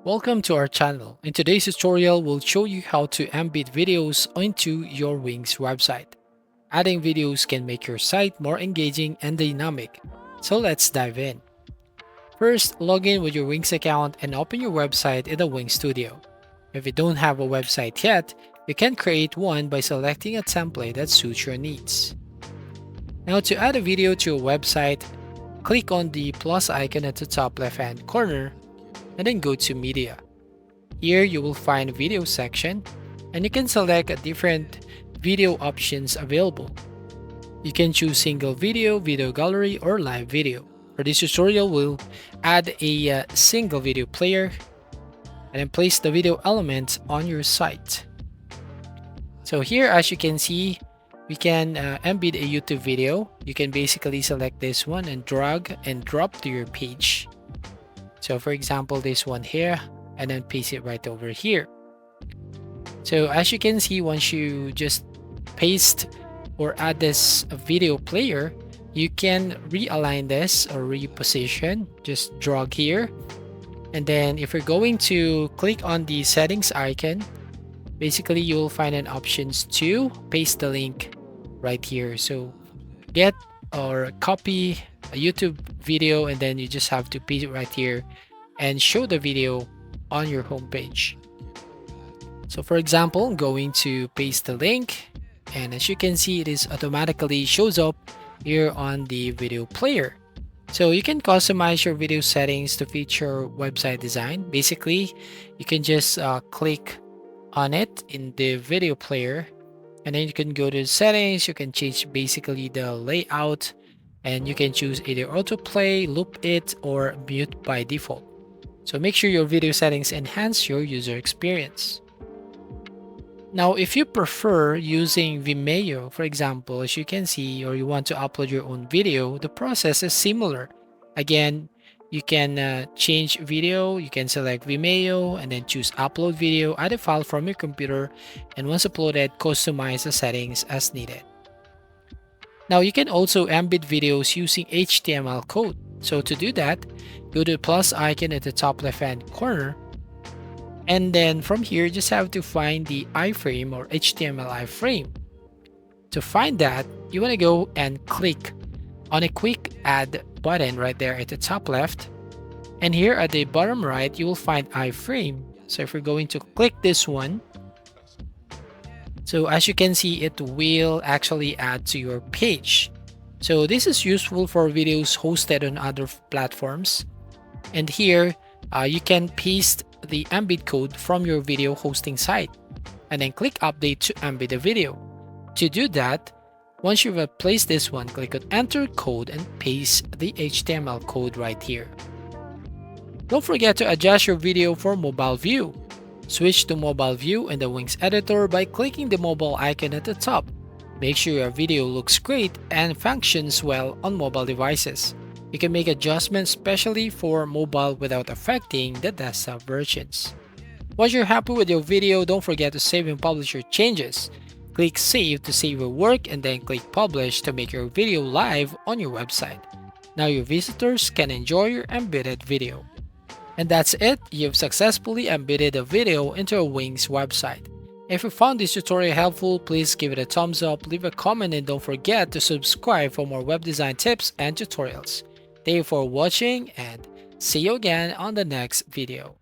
Welcome to our channel. In today's tutorial, we'll show you how to embed videos onto your Wings website. Adding videos can make your site more engaging and dynamic. So let's dive in. First, log in with your Wings account and open your website in the Wings Studio. If you don't have a website yet, you can create one by selecting a template that suits your needs. Now to add a video to your website, click on the plus icon at the top left-hand corner and then go to Media. Here you will find Video section and you can select a different video options available. You can choose single video, video gallery, or live video. For this tutorial, we'll add a single video player and then place the video element on your site. So here, as you can see, we can embed a YouTube video. You can basically select this one and drag and drop to your page. So for example, this one here, and then paste it right over here. So as you can see, once you just paste or add this video player, you can realign this or reposition. Just drag here. And then if you're going to click on the settings icon, basically you will find an options to paste the link right here. So get or copy a YouTube video, and then you just have to paste it right here and show the video on your homepage. So for example, I'm going to paste the link, and as you can see, it is automatically shows up here on the video player. So you can customize your video settings to fit your website design. Basically, you can just click on it in the video player, and then you can go to settings. You can change basically the layout, and you can choose either autoplay, loop it, or mute by default. So make sure your video settings enhance your user experience. Now, if you prefer using Vimeo, for example, as you can see, or you want to upload your own video, the process is similar. Again, you can change video, you can select Vimeo, and then choose upload video, add a file from your computer, and once uploaded, customize the settings as needed. Now you can also embed videos using HTML code. So to do that, go to the plus icon at the top left-hand corner, and then from here, just have to find the iframe or HTML iframe. To find that, you want to go and click on a quick add button right there at the top left. And here at the bottom right, you will find iframe. So if you're going to click this one, so as you can see, it will actually add to your page. So this is useful for videos hosted on other platforms. And here you can paste the embed code from your video hosting site and then click update to embed the video. To do that, once you've placed this one, click on enter code and paste the HTML code right here. Don't forget to adjust your video for mobile view. Switch to mobile view in the Wings editor by clicking the mobile icon at the top. Make sure your video looks great and functions well on mobile devices. You can make adjustments especially for mobile without affecting the desktop versions. Once you're happy with your video, don't forget to save and publish your changes. Click save to save your work and then click publish to make your video live on your website. Now your visitors can enjoy your embedded video. And that's it, you've successfully embedded a video into a Wings website. If you found this tutorial helpful, please give it a thumbs up, leave a comment, and don't forget to subscribe for more web design tips and tutorials. Thank you for watching, and see you again on the next video.